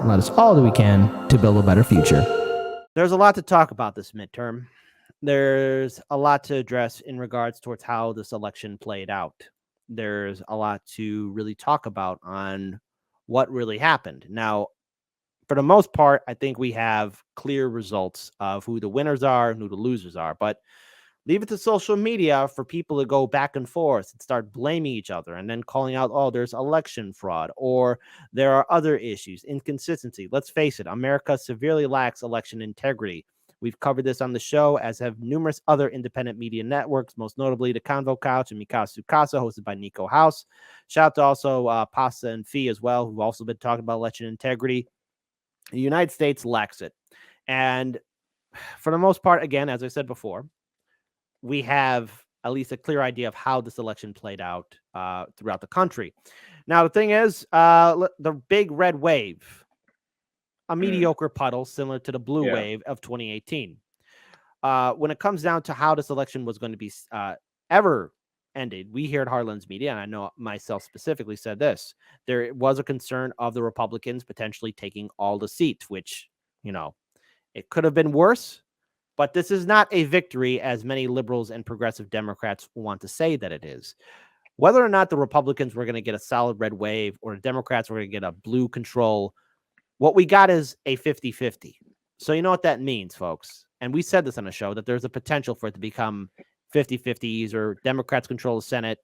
and let us all do we can to build a better future. There's a lot to talk about this midterm. There's a lot to address in regards towards how this election played out. There's a lot to really talk about on what really happened. Now, for the most part, I think we have clear results of who the winners are and who the losers are. But leave it to social media for people to go back and forth and start blaming each other and then calling out, oh, there's election fraud or there are other issues, inconsistency. Let's face it, America severely lacks election integrity. We've covered this on the show, as have numerous other independent media networks, most notably the Convo Couch and Mikasu Casa, hosted by Nico House. Shout out to also Pasta and Fee as well, who've also been talking about election integrity. The United States lacks it. And for the most part, again, as I said before, we have at least a clear idea of how this election played out throughout the country. Now, the thing is, the big red wave, a mediocre puddle similar to the blue wave of 2018. When it comes down to how this election was going to be ever ended, we here at Heartlands Media, and I know myself specifically, said this: there was a concern of the Republicans potentially taking all the seats, which, you know, it could have been worse. But this is not a victory, as many liberals and progressive Democrats want to say that it is. Whether or not the Republicans were going to get a solid red wave or the Democrats were going to get a blue control, what we got is a 50-50. So you know what that means, folks. And we said this on the show, that there's a potential for it to become 50-50s, or Democrats control the Senate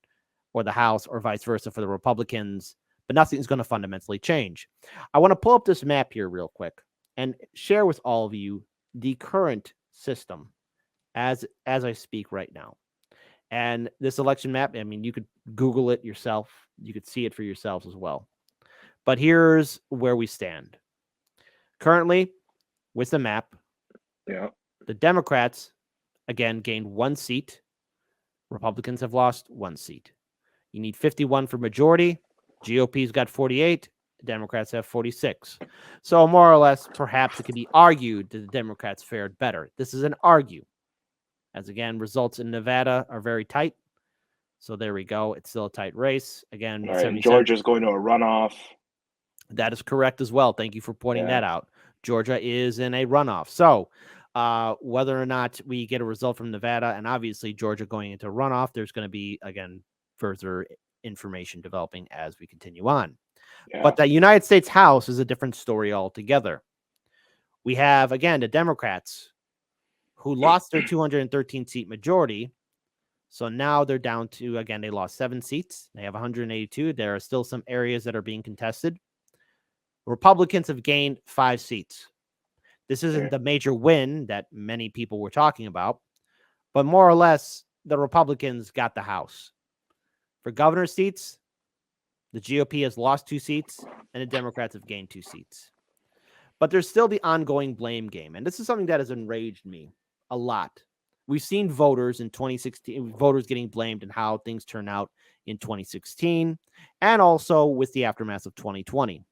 or the House, or vice versa for the Republicans. But nothing's going to fundamentally change. I want to pull up this map here real quick and share with all of you the current system as I speak right now. And this election map, I mean, you could Google it yourself. You could see it for yourselves as well. But here's where we stand. Currently, with the map, the Democrats, again, gained 1 seat. Republicans have lost 1 seat. You need 51 for majority. GOP's got 48. The Democrats have 46. So more or less, perhaps it could be argued that the Democrats fared better. This is an argue. As again, results in Nevada are very tight. So there we go. It's still a tight race. Again, right, Georgia's going to a runoff. That is correct as well. Thank you for pointing that out. Georgia is in a runoff. So whether or not we get a result from Nevada, and obviously Georgia going into runoff, there's going to be, again, further information developing as we continue on. But the United States House is a different story altogether. We have, again, the Democrats who lost their 213-seat majority. So now they're down to, again, they lost 7 seats. They have 182. There are still some areas that are being contested. Republicans have gained 5 seats. This isn't the major win that many people were talking about, but more or less, the Republicans got the House. For governor seats, the GOP has lost 2 seats, and the Democrats have gained 2 seats. But there's still the ongoing blame game, and this is something that has enraged me a lot. We've seen voters in 2016, voters getting blamed and how things turn out in 2016, and also with the aftermath of 2020.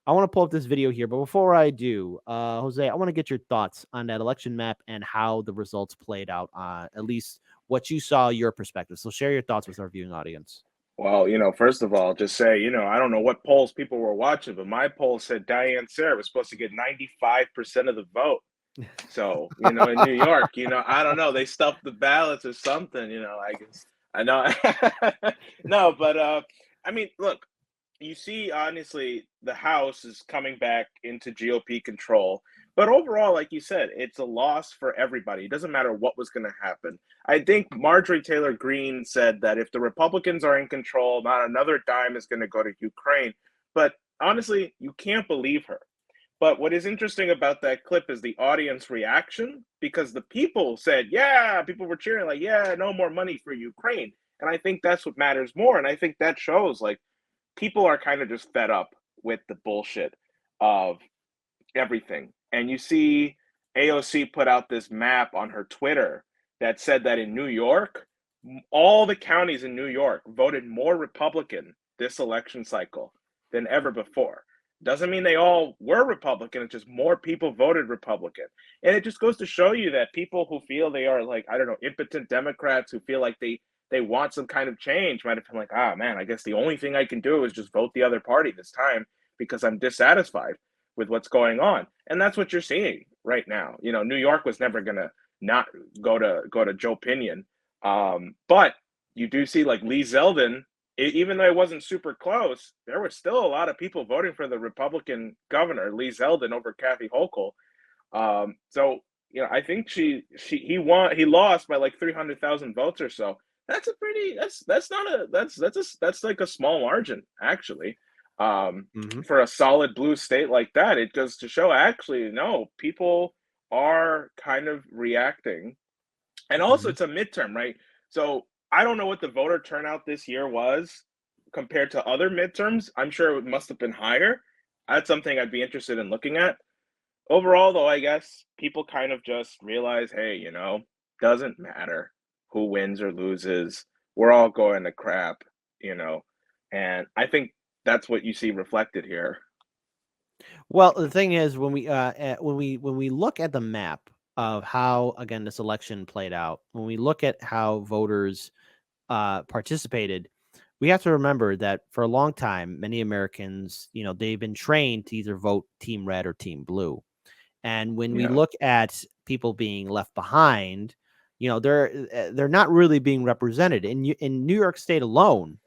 I want to pull up this video here, but before I do, Jose, I want to get your thoughts on that election map and how the results played out, at least what you saw, your perspective. So share your thoughts with our viewing audience. Well, first of all, just say, I don't know what polls people were watching, but my poll said Diane Sara was supposed to get 95% of the vote. So, in New York, I don't know, they stuffed the ballots or something, I guess. I know. No, but I mean, look, you see, honestly, the House is coming back into GOP control. But overall, like you said, it's a loss for everybody. It doesn't matter what was going to happen. I think Marjorie Taylor Greene said that if the Republicans are in control, not another dime is going to go to Ukraine. But honestly, you can't believe her. But what is interesting about that clip is the audience reaction, because the people said, people were cheering like, no more money for Ukraine. And I think that's what matters more. And I think that shows like people are kind of just fed up with the bullshit of everything. And you see AOC put out this map on her Twitter that said that in New York, all the counties in New York voted more Republican this election cycle than ever before. Doesn't mean they all were Republican. It's just more people voted Republican. And it just goes to show you that people who feel they are like, I don't know, impotent Democrats who feel like they want some kind of change might have been like, man, I guess the only thing I can do is just vote the other party this time because I'm dissatisfied. with what's going on. And that's what you're seeing right now. You know, New York was never going to not go to Joe Pinion. But you do see like Lee Zeldin, even though it wasn't super close, there were still a lot of people voting for the Republican governor, Lee Zeldin, over Kathy Hochul. So, you know, I think he lost by like 300,000 votes or so. That's a pretty, that's like a small margin, actually. For a solid blue state like that. It goes to show, actually, no, people are kind of reacting. And also, it's a midterm, right? So I don't know what the voter turnout this year was compared to other midterms. I'm sure it must have been higher. That's something I'd be interested in looking at. Overall, though, I guess people kind of just realize, hey, you know, doesn't matter who wins or loses. We're all going to crap, you know. And I think that's what you see reflected here. Well, the thing is, when we look at the map of how, again, this election played out, when we look at how voters participated, we have to remember that for a long time, many Americans, you know, they've been trained to either vote Team Red or Team Blue. And when we look at people being left behind, you know, they're not really being represented in New York State alone.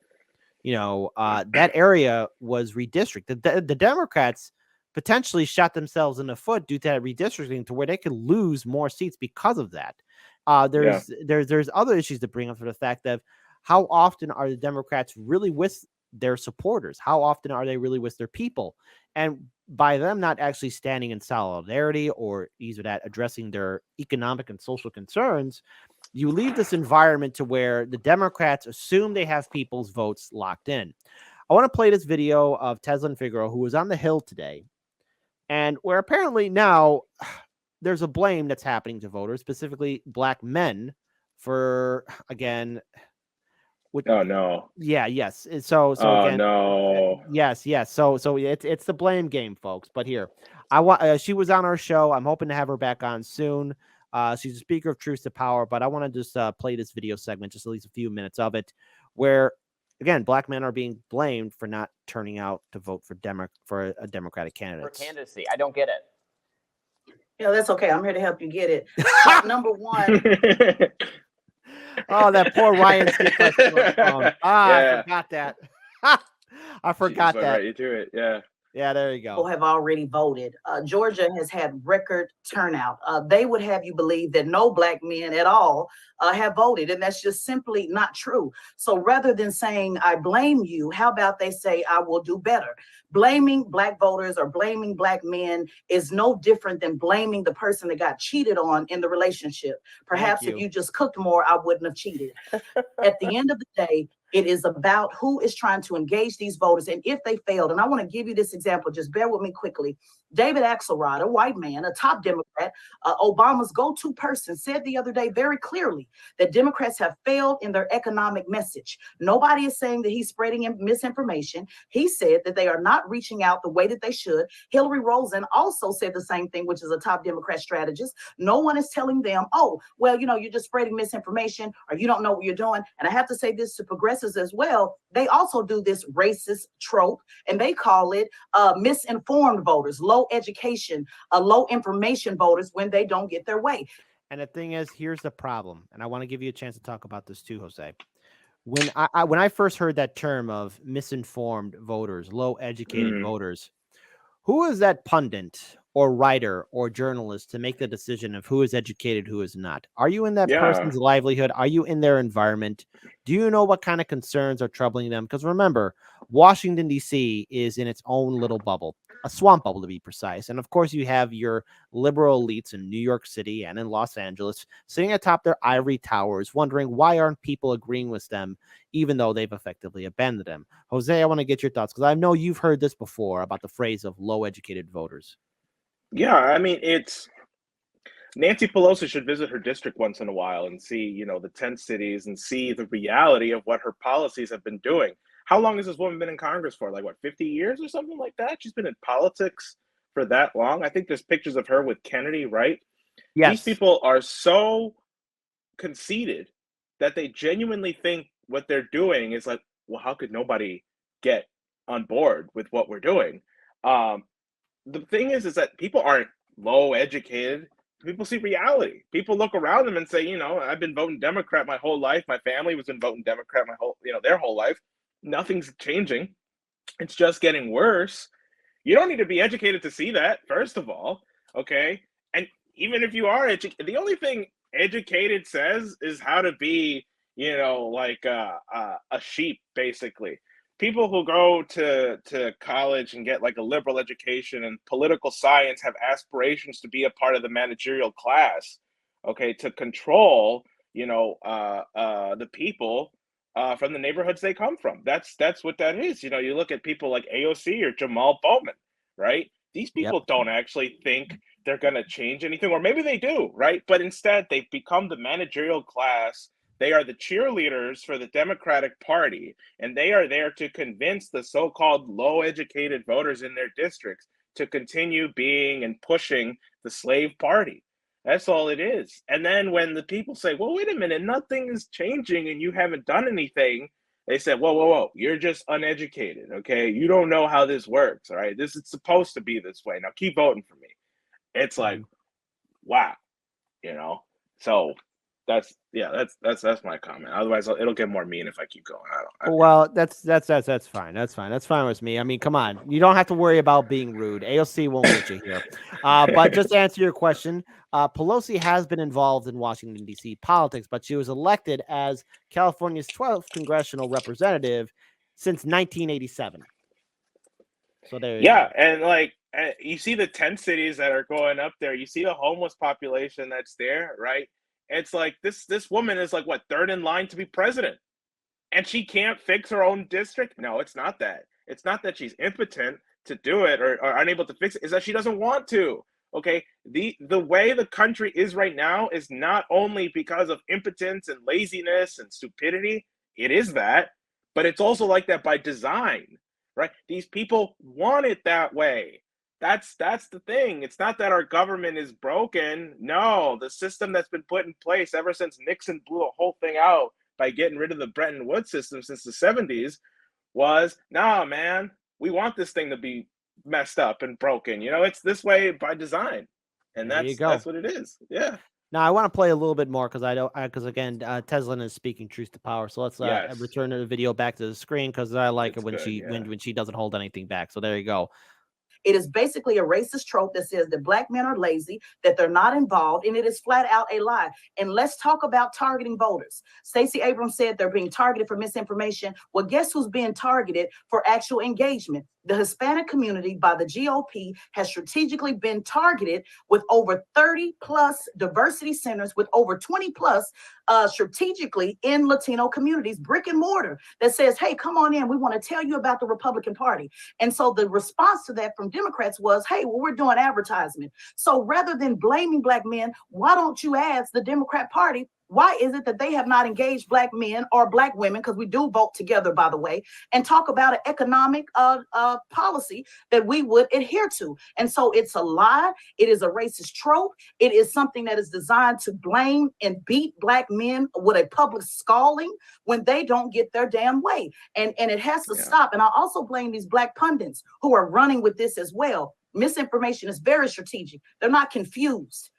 You know, that area was redistricted. The Democrats potentially shot themselves in the foot due to that redistricting, to where they could lose more seats because of that. There's other issues to bring up, for the fact that how often are the Democrats really with their supporters? How often are they really with their people? And by them not actually standing in solidarity or either that addressing their economic and social concerns, you leave this environment to where the Democrats assume they have people's votes locked in. I want to play this video of Teslin Figueroa, who was on the Hill today, and where apparently now there's a blame that's happening to voters, specifically black men, for, again, oh no. Yeah, yes. So again, no. yes. So it's the blame game, folks. But here, she was on our show. I'm hoping to have her back on soon. She's a speaker of truth to power, but I want to just play this video segment, just at least a few minutes of it, where, again, black men are being blamed for not turning out to vote for a Democratic candidate. For candidacy, I don't get it. Yeah, that's okay. I'm here to help you get it. Number one. Oh, that poor Ryan. Yeah. I forgot that. I forgot that. Right into it. Yeah. Yeah, there you go. People have already voted. Georgia has had record turnout. They would have you believe that no black men at all have voted, and that's just simply not true. So rather than saying, I blame you, how about they say, I will do better? Blaming black voters or blaming black men is no different than blaming the person that got cheated on in the relationship. Perhaps if you just cooked more, I wouldn't have cheated. At the end of the day, it is about who is trying to engage these voters. And if they failed, and I want to give you this example, just bear with me quickly. David Axelrod, a white man, a top Democrat, Obama's go-to person, said the other day very clearly that Democrats have failed in their economic message. Nobody is saying that he's spreading misinformation. He said that they are not reaching out the way that they should. Hillary Rosen also said the same thing, which is a top Democrat strategist. No one is telling them, oh, well, you know, you're just spreading misinformation or you don't know what you're doing. And I have to say this to progressives as well. They also do this racist trope, and they call it misinformed voters, low education, low information voters when they don't get their way. And the thing is, here's the problem, and I want to give you a chance to talk about this too, Jose. When I first heard that term of misinformed voters, low educated voters, who is that pundit or writer or journalist to make the decision of who is educated, who is not? Are you in that person's livelihood? Are you in their environment? Do you know what kind of concerns are troubling them? Because remember, Washington, D.C. is in its own little bubble, a swamp bubble to be precise. And of course, you have your liberal elites in New York City and in Los Angeles sitting atop their ivory towers, wondering why aren't people agreeing with them, even though they've effectively abandoned them. Jose, I want to get your thoughts, because I know you've heard this before about the phrase of low educated voters. Yeah, I mean, it's Nancy Pelosi should visit her district once in a while and see, you know, the 10 cities and see the reality of what her policies have been doing. How long has this woman been in Congress for? Like, what, 50 years or something like that? She's been in politics for that long. I think there's pictures of her with Kennedy, right? Yes. These people are so conceited that they genuinely think what they're doing is like, well, how could nobody get on board with what we're doing? the thing is that people aren't low educated. People see reality. People look around them and say, I've been voting Democrat my whole life. My family was been voting Democrat their whole life. Nothing's changing. It's just getting worse. You don't need to be educated to see that, first of all, okay? And even if you are educated, the only thing educated says is how to be, like a sheep, basically. People who go to college and get like a liberal education and political science have aspirations to be a part of the managerial class, okay, to control, the people from the neighborhoods they come from. That's what that is. You look at people like AOC or Jamal Bowman, right? These people don't actually think they're going to change anything, or maybe they do, right? But instead, they've become the managerial class. They are the cheerleaders for the Democratic Party, and they are there to convince the so-called low-educated voters in their districts to continue being and pushing the slave party. That's all it is. And then when the people say, well, wait a minute, nothing is changing and you haven't done anything, they said, whoa, you're just uneducated, okay? You don't know how this works, all right? This is supposed to be this way. Now keep voting for me. It's like, wow, So that's my comment. Otherwise, it'll get more mean if I keep going. Well, that's fine. That's fine. That's fine with me. I mean, come on. You don't have to worry about being rude. AOC won't get you here. But just to answer your question, Pelosi has been involved in Washington, D.C. politics, but she was elected as California's 12th congressional representative since 1987. So there you go. And like you see the 10 cities that are going up there. You see the homeless population that's there, right? It's like this woman is like, what, third in line to be president, and she can't fix her own district. No, it's not that. It's not that she's impotent to do it or unable to fix it. It's that she doesn't want to. Okay, the way the country is right now is not only because of impotence and laziness and stupidity. It is that, but it's also like that by design, right? These people want it that way. That's the thing. It's not that our government is broken. No, the system that's been put in place ever since Nixon blew the whole thing out by getting rid of the Bretton Woods system since the 70s was, nah, man, we want this thing to be messed up and broken. It's this way by design. And that's what it is. Yeah. Now I want to play a little bit more because again, Teslin is speaking truth to power. So let's return the video back to the screen because I like it when she doesn't hold anything back. So there you go. It is basically a racist trope that says that black men are lazy, that they're not involved, and it is flat out a lie. And let's talk about targeting voters. Stacey Abrams said they're being targeted for misinformation. Well, guess who's being targeted for actual engagement? The Hispanic community by the GOP has strategically been targeted with over 30 plus diversity centers, with over 20 plus strategically in Latino communities, brick and mortar, that says, hey, come on in. We want to tell you about the Republican Party. And so the response to that from Democrats was, hey, well, we're doing advertisement. So rather than blaming black men, why don't you ask the Democrat Party, why is it that they have not engaged black men or black women, because we do vote together, by the way, and talk about an economic policy that we would adhere to? And so it's a lie. It is a racist trope. It is something that is designed to blame and beat black men with a public scalding when they don't get their damn way. And it has to stop. And I also blame these black pundits who are running with this as well. Misinformation is very strategic. They're not confused.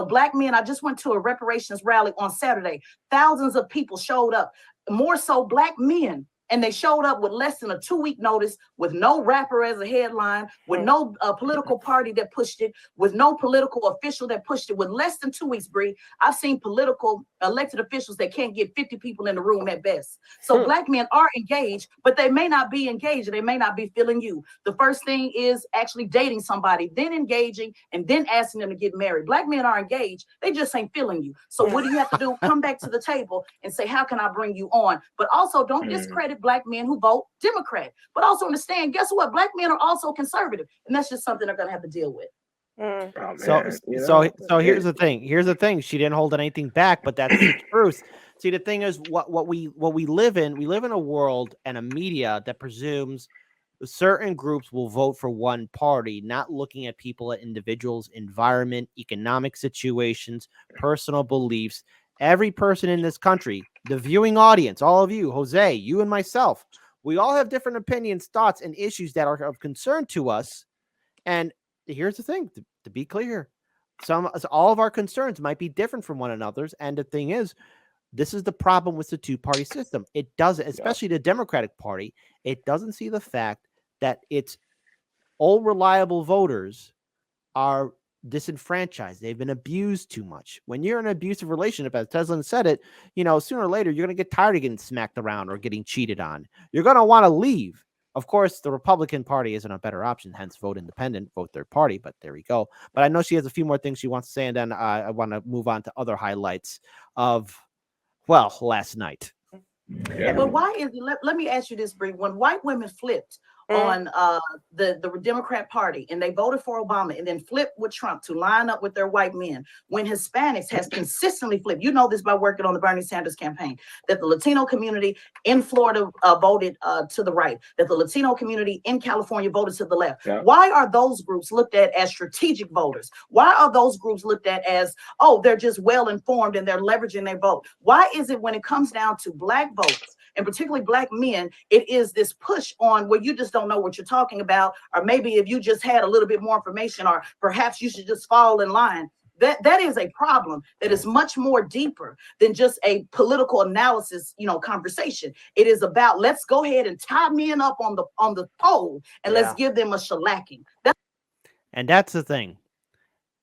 Black men, I just went to a reparations rally on Saturday. Thousands of people showed up, more so black men. And they showed up with less than a 2-week notice, with no rapper as a headline, with no political party that pushed it, with no political official that pushed it, with less than 2 weeks, Bree. I've seen political elected officials that can't get 50 people in the room at best. So black men are engaged, but they may not be engaged, and they may not be feeling you. The first thing is actually dating somebody, then engaging, and then asking them to get married. Black men are engaged. They just ain't feeling you. So what do you have to do? Come back to the table and say, how can I bring you on? But also don't discredit black men who vote Democrat, but also understand, guess what? Black men are also conservative, and that's just something they're going to have to deal with. So here's the thing. Here's the thing. She didn't hold anything back, but that's the truth. See, the thing is, what we live in. We live in a world and a media that presumes certain groups will vote for one party, not looking at people, at individuals, environment, economic situations, personal beliefs. Every person in this country, the viewing audience, all of you, Jose, you and myself, we all have different opinions, thoughts, and issues that are of concern to us. And here's the thing, to be clear, all of our concerns might be different from one another's. And the thing is, this is the problem with the two-party system. It doesn't, especially the Democratic Party, it doesn't see the fact that its old reliable voters are disenfranchised. They've been abused too much. When you're in an abusive relationship, as Teslin said it, sooner or later, you're going to get tired of getting smacked around or getting cheated on. You're going to want to leave. Of course, the Republican Party isn't a better option, hence vote independent, vote third party, but there we go. But I know she has a few more things she wants to say, and then I want to move on to other highlights of, last night. Yeah, but why is it? Let me ask you this, Bree. When white women flipped on the Democrat Party and they voted for Obama and then flipped with Trump to line up with their white men, when Hispanics has consistently flipped, you know this by working on the Bernie Sanders campaign, that the Latino community in Florida voted to the right, that the Latino community in California voted to the left. Yeah. Why are those groups looked at as strategic voters? Why are those groups looked at as, oh, they're just well informed and they're leveraging their vote? Why is it when it comes down to black voters, and particularly black men, it is this push on where you just don't know what you're talking about, or maybe if you just had a little bit more information, or perhaps you should just fall in line. That is a problem that is much more deeper than just a political analysis, conversation. It is about, let's go ahead and tie men up on the pole and let's give them a shellacking. And that's the thing.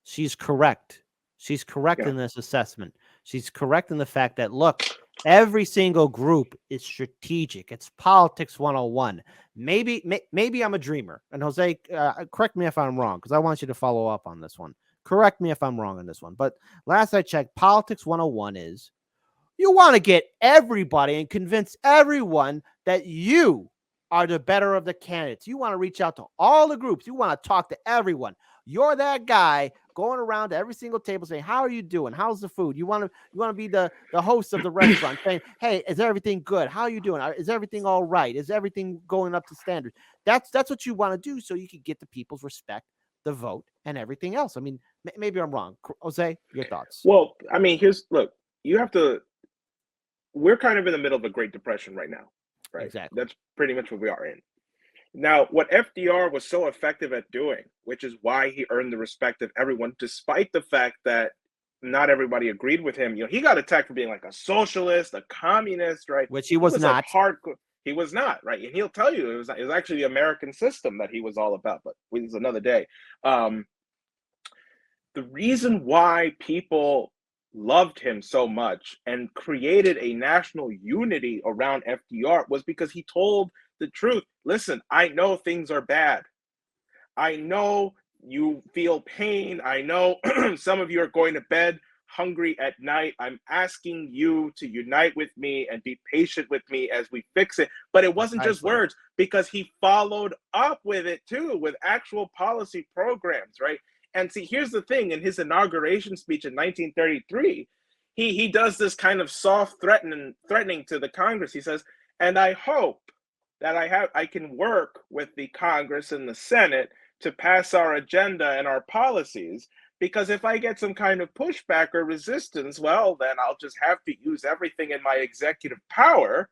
She's correct. She's correct in this assessment. She's correct in the fact that, look, every single group is strategic. It's politics 101. Maybe I'm a dreamer. And Jose, correct me if I'm wrong, because I want you to follow up on this one. Correct me if I'm wrong on this one. But last I checked, politics 101 is you want to get everybody and convince everyone that you are the better of the candidates. You want to reach out to all the groups. You want to talk to everyone. You're that guy going around to every single table saying, how are you doing? How's the food? You want to be the host of the restaurant saying, hey, is everything good? How are you doing? Is everything all right? Is everything going up to standard? That's what you want to do so you can get the people's respect, the vote, and everything else. I mean, maybe I'm wrong. Jose, your thoughts? Well, I mean, we're kind of in the middle of a Great Depression right now, right? Exactly. That's pretty much what we are in. Now, what FDR was so effective at doing, which is why he earned the respect of everyone, despite the fact that not everybody agreed with him. He got attacked for being like a socialist, a communist, right? Which he was not. Hardcore. He was not, right? And he'll tell you it was actually the American system that he was all about, but it's another day. The reason why people loved him so much and created a national unity around FDR was because he told the truth. Listen, I know things are bad. I know you feel pain. I know some of you are going to bed hungry at night. I'm asking you to unite with me and be patient with me as we fix it. But it wasn't just words, because he followed up with it too, with actual policy programs, right? And see, here's the thing. In his inauguration speech in 1933, he does this kind of soft threatening to the Congress. He says, and I hope that I can work with the Congress and the Senate to pass our agenda and our policies, because if I get some kind of pushback or resistance, well, then I'll just have to use everything in my executive power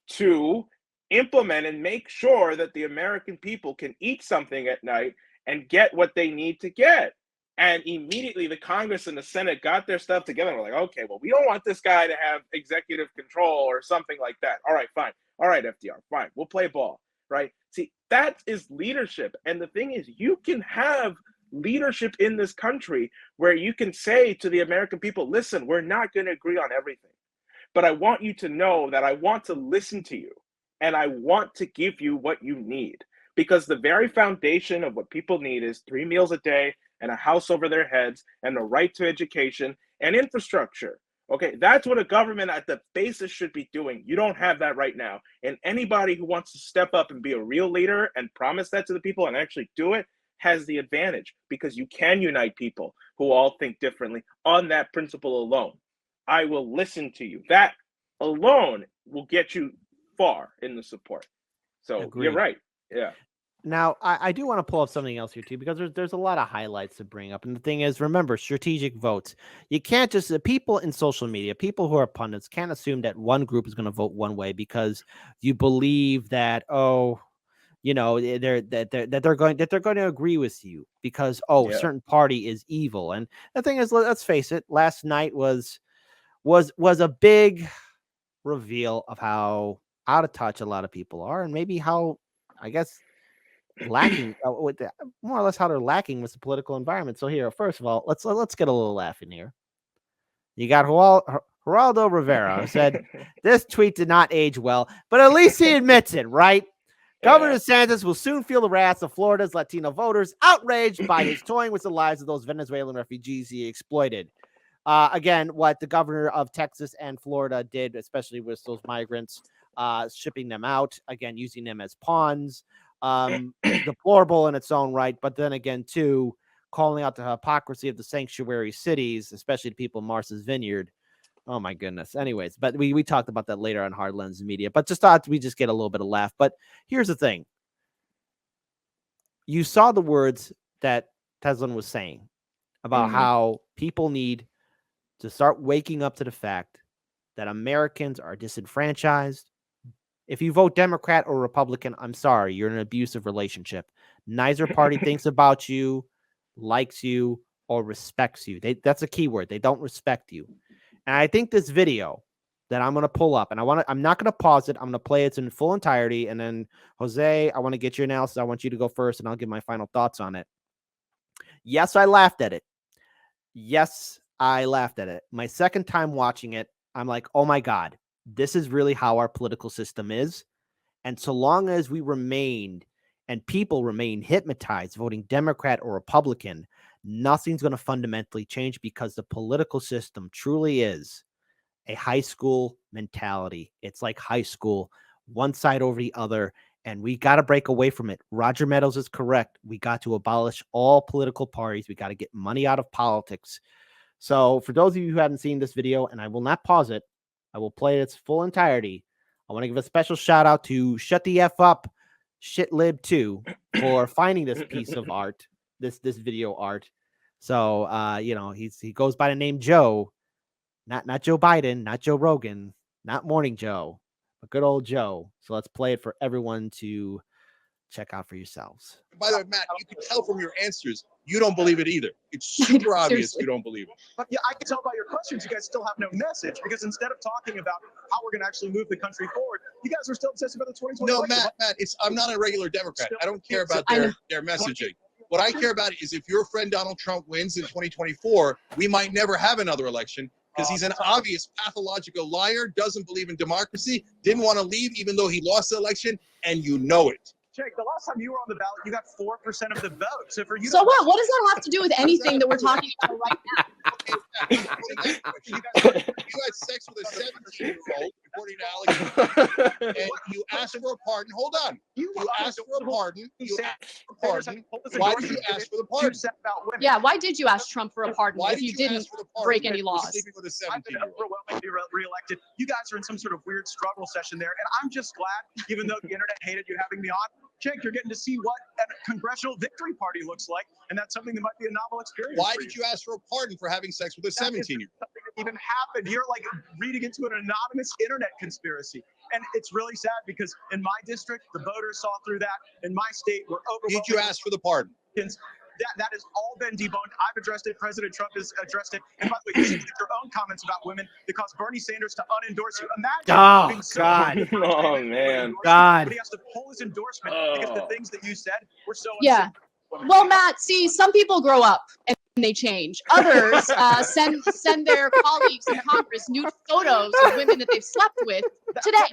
to implement and make sure that the American people can eat something at night and get what they need to get. And immediately the Congress and the Senate got their stuff together and were like, okay, well, we don't want this guy to have executive control or something like that. All right, fine. All right, FDR, fine. We'll play ball, right? See, that is leadership. And the thing is, you can have leadership in this country where you can say to the American people, listen, we're not going to agree on everything, but I want you to know that I want to listen to you and I want to give you what you need. Because the very foundation of what people need is 3 meals a day and a house over their heads and the right to education and infrastructure. Okay, that's what a government at the basis should be doing. You don't have that right now. And anybody who wants to step up and be a real leader and promise that to the people and actually do it has the advantage, because you can unite people who all think differently on that principle alone. I will listen to you. That alone will get you far in the support. So Agreed. You're right. Yeah. Now, I do want to pull up something else here, too, because there's a lot of highlights to bring up. And the thing is, remember, strategic votes. You can't just, the people in social media, people who are pundits, can't assume that one group is going to vote one way because you believe that, you know, they're going to agree with you because a certain party is evil. And the thing is, let's face it, last night was a big reveal of how out of touch a lot of people are, and maybe how, I guess, lacking more or less how they're lacking with the political environment. So here, first of all, let's get a little laugh in here. You got Geraldo Rivera who said this tweet did not age well, but at least he admits it, right? Governor DeSantis will soon feel the wrath of Florida's Latino voters outraged by his toying with the lives of those Venezuelan refugees he exploited. Again, what the governor of Texas and Florida did, especially with those migrants, shipping them out, again, using them as pawns, deplorable in its own right. But then again, too, calling out the hypocrisy of the sanctuary cities, especially the people in Martha's Vineyard. Oh, my goodness. Anyways, but we talked about that later on Hard Lens Media, but just thought we just get a little bit of laugh. But here's the thing. You saw the words that Teslin was saying about how people need to start waking up to the fact that Americans are disenfranchised. If you vote Democrat or Republican, I'm sorry, you're in an abusive relationship. Neither party thinks about you, likes you, or respects you. That's a key word. They don't respect you. And I think this video that I'm going to pull up, and I'm not going to pause it. I'm going to play it in full entirety. And then, Jose, I want to get your analysis. I want you to go first, and I'll give my final thoughts on it. Yes, I laughed at it. Yes, I laughed at it. My second time watching it, I'm like, oh my God, this is really how our political system is. And so long as we remained and people remain hypnotized voting Democrat or Republican, nothing's going to fundamentally change because the political system truly is a high school mentality. It's like high school, one side over the other, and we got to break away from it. Roger Meadows is correct. We got to abolish all political parties. We got to get money out of politics. So for those of you who haven't seen this video, and I will not pause it, I will play its full entirety. I want to give a special shout out to Shut the F Up Shitlib2 for finding this piece of art, this video art. So he goes by the name Joe, not Joe Biden, not Joe Rogan, not Morning Joe, but good old Joe. So let's play it for everyone to check out for yourselves. By the way, Matt, you can tell from your answers, you don't believe it either. It's super obvious you don't believe it. But yeah, I can tell by your questions, you guys still have no message, because instead of talking about how we're going to actually move the country forward, you guys are still obsessed about the 2020 No, election. Matt, I'm not a regular Democrat. I don't care about their messaging. What I care about is if your friend Donald Trump wins in 2024, we might never have another election because he's an obvious pathological liar, doesn't believe in democracy, didn't want to leave even though he lost the election, and you know it. Jake, the last time you were on the ballot, you got 4% of the vote. So for you, so what? What does that have to do with anything that we're talking about right now? You had sex with a 17-year-old, according to Alex, and you asked for a pardon. Hold on. You asked for a pardon. You asked for a pardon. Why did you ask for the pardon? Yeah, why did you ask Trump for a pardon Why if you didn't break any laws? Sleeping with a I've been 17-year-old. overwhelmingly reelected. You guys are in some sort of weird struggle session there, and I'm just glad, even though the internet hated you having me on, Jake, you're getting to see what a congressional victory party looks like, and that's something that might be a novel experience. Why did you ask for a pardon for having sex with a 17-year-old? Something that even happened. You're like reading into an anonymous internet conspiracy, and it's really sad because in my district, the voters saw through that. In my state, we're overwhelmed. Did you ask for the pardon? That has all been debunked. I've addressed it. President Trump has addressed it. And by the way, you should get your own comments about women that caused Bernie Sanders to unendorse you. Imagine God. Oh, man. God. But he has to pull his endorsement because the things that you said were so Yeah. Well, Matt, see, some people grow up and they change. Others send their colleagues in Congress nude photos of women that they've slept with today.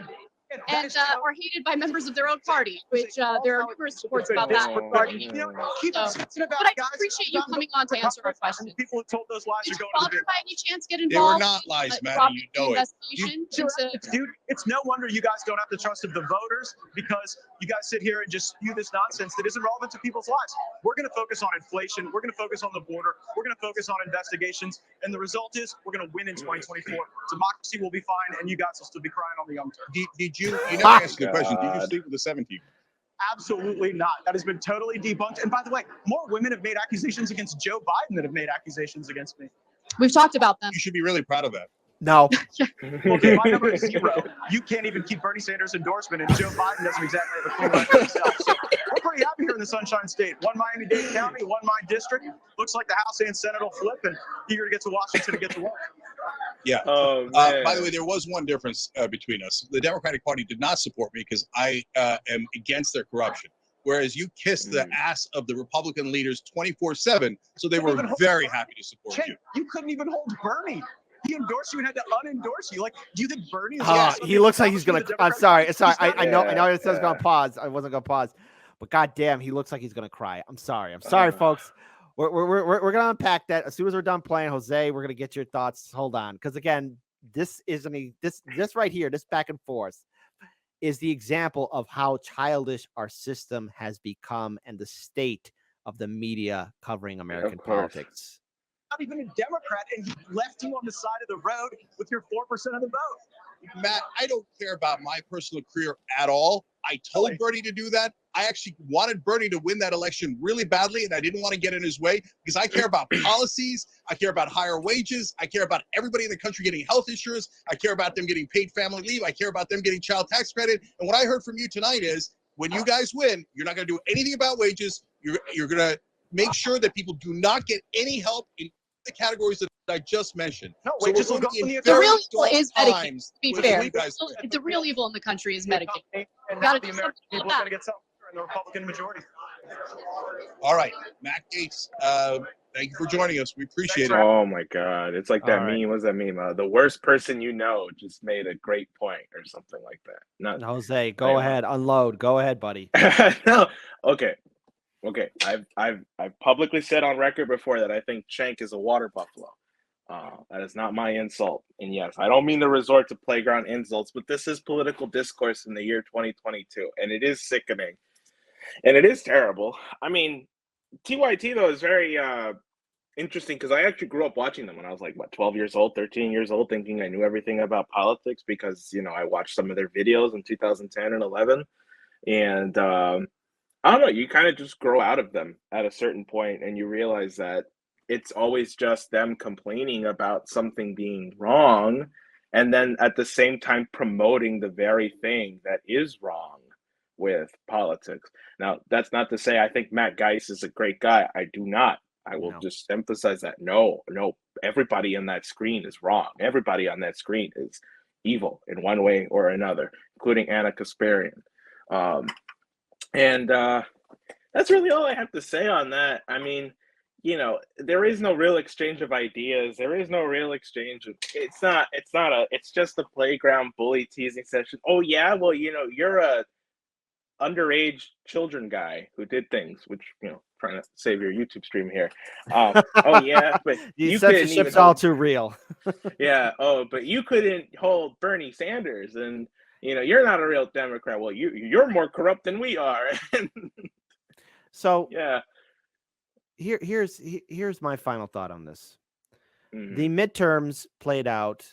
And are hated by members of their own party, which there are numerous reports about that regarding you. But I appreciate you coming on to answer our questions. People who told those lies Did are your going father by any chance get They were involved? not lies, Matt, Matt. you know it. Dude, it's no wonder you guys don't have the trust of the voters, because you guys sit here and just spew this nonsense that isn't relevant to people's lives. We're going to focus on inflation. We're going to focus on the border. We're going to focus on investigations. And the result is we're going to win in 2024. Democracy will be fine, and you guys will still be crying on the young turf. You never answered the question. Did you sleep with a 17-year-old? Absolutely not. That has been totally debunked. And by the way, more women have made accusations against Joe Biden than have made accusations against me. We've talked about them. You should be really proud of that. No. Well, if my number is 0, you can't even keep Bernie Sanders' endorsement, and Joe Biden doesn't exactly have a clean record himself. So we're pretty happy here in the Sunshine State. One Miami-Dade County, one my district. Looks like the House and Senate will flip, and eager to get to Washington and get to work. Yeah. Oh, By the way, there was one difference between us. The Democratic Party did not support me because I am against their corruption. Whereas you kissed the ass of the Republican leaders 24/7, so they were very happy to support you. You couldn't even hold Bernie. He endorsed you and had to unendorse you. Like, do you think Bernie is He looks like he's gonna. I'm sorry. I know. Yeah, I know it says gonna pause. I wasn't gonna pause, but goddamn, he looks like he's gonna cry. I'm sorry. I'm sorry, folks. We're gonna unpack that as soon as we're done playing. Jose, we're gonna get your thoughts. Hold on, because again, this right here, this back and forth, is the example of how childish our system has become and the state of the media covering American politics. not even a Democrat, and he left you on the side of the road with your 4% of the vote. Matt, I don't care about my personal career at all. I told Bernie to do that. I actually wanted Bernie to win that election really badly, and I didn't want to get in his way because I care about policies. I care about higher wages. I care about everybody in the country getting health insurance. I care about them getting paid family leave. I care about them getting child tax credit. And what I heard from you tonight is when you guys win, you're not going to do anything about wages. You're going to make sure that people do not get any help in the categories that I just mentioned. No, so wages will go in the real very evil is dark Medicaid. times To be with fair, you guys. the real evil in the country is Medicaid. And Gotta the do American something people about got to get something in the Republican majority. All right, Matt Gaetz, thank you for joining us. We appreciate it. Oh my God. It's like that All right. meme. What's that meme? The worst person you know just made a great point or something like that. Not Jose, go ahead, unload. Go ahead, buddy. no. Okay. I've publicly said on record before that I think Cenk is a water buffalo. That is not my insult. And yes, I don't mean to resort to playground insults, but this is political discourse in the year 2022, and it is sickening. And it is terrible. I mean, TYT, though, is very interesting because I actually grew up watching them when I was like, 12 years old, 13 years old, thinking I knew everything about politics because, I watched some of their videos in 2010 and 11. And I don't know, you kind of just grow out of them at a certain point and you realize that it's always just them complaining about something being wrong and then at the same time promoting the very thing that is wrong with politics. Now, that's not to say I think Matt Gaetz is a great guy. I do not. I will just emphasize that. No, everybody on that screen is wrong. Everybody on that screen is evil in one way or another, including Anna Kasparian. And that's really all I have to say on that. I mean, there is no real exchange of ideas. There is no real exchange of, it's just a playground bully teasing session. Oh yeah, well, you're a underage children guy who did things, which, trying to save your YouTube stream here. Oh yeah, but you couldn't even all too real. Yeah. Oh, but you couldn't hold Bernie Sanders, and you're not a real Democrat. Well, you're more corrupt than we are. So yeah. Here's my final thought on this. Mhm. The midterms played out.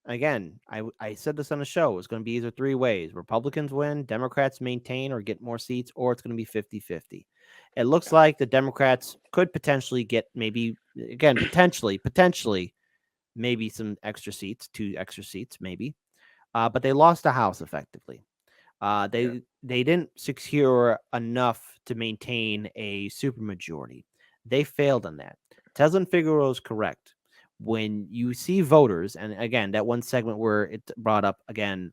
Again, I said this on the show. It's going to be either three ways. Republicans win, Democrats maintain or get more seats, or it's going to be 50-50. It looks like the Democrats could potentially get potentially maybe some extra seats, 2 extra seats maybe. But they lost the House effectively. They didn't secure enough to maintain a supermajority. They failed on that. Teslin Figueroa is correct. When you see voters, and again, that one segment where it brought up, again,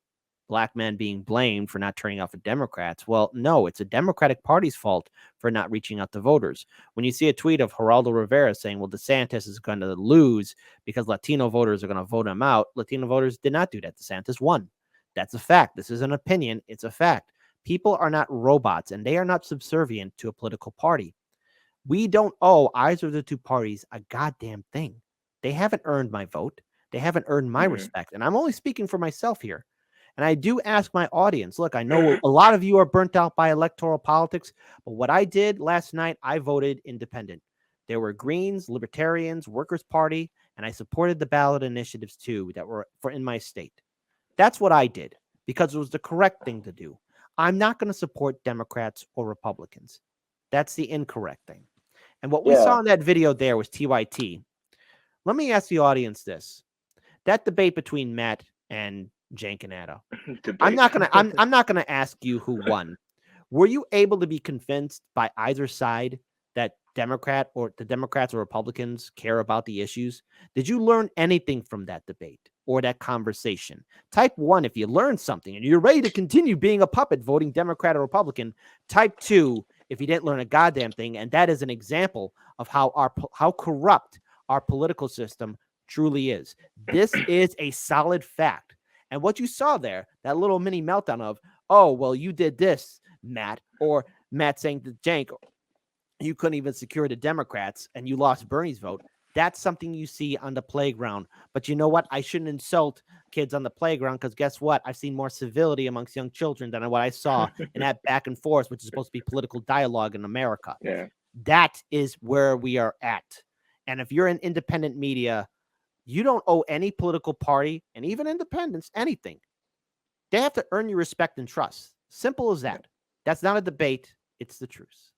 black men being blamed for not turning out for Democrats. Well, no, it's a Democratic Party's fault for not reaching out to voters. When you see a tweet of Geraldo Rivera saying, well, DeSantis is going to lose because Latino voters are going to vote him out, Latino voters did not do that. DeSantis won. That's a fact. This is an opinion. It's a fact. People are not robots, and they are not subservient to a political party. We don't owe either of the two parties a goddamn thing. They haven't earned my vote. They haven't earned my respect. And I'm only speaking for myself here. And I do ask my audience, look, I know a lot of you are burnt out by electoral politics, but what I did last night, I voted independent. There were Greens, Libertarians, Workers' Party, and I supported the ballot initiatives too that were in my state. That's what I did because it was the correct thing to do. I'm not going to support Democrats or Republicans. That's the incorrect thing. And what we saw in that video there was TYT. Let me ask the audience this. that debate between Matt and Jankinado. Debate. I'm not gonna ask you who won. Were you able to be convinced by either side that Democrats or Republicans care about the issues? Did you learn anything from that debate or that conversation? Type 1 if you learned something and you're ready to continue being a puppet voting Democrat or Republican. Type 2 if you didn't learn a goddamn thing, and that is an example of how corrupt our political system truly is. This is a solid fact. And what you saw there, that little mini meltdown of, oh, well, you did this, Matt, or Matt saying to Jank, you couldn't even secure the Democrats and you lost Bernie's vote. That's something you see on the playground. But you know what? I shouldn't insult kids on the playground because guess what? I've seen more civility amongst young children than what I saw in that back and forth, which is supposed to be political dialogue in America. Yeah. That is where we are at. And if you're in independent media, you don't owe any political party and even independents anything. They have to earn your respect and trust. Simple as that. That's not a debate. It's the truth.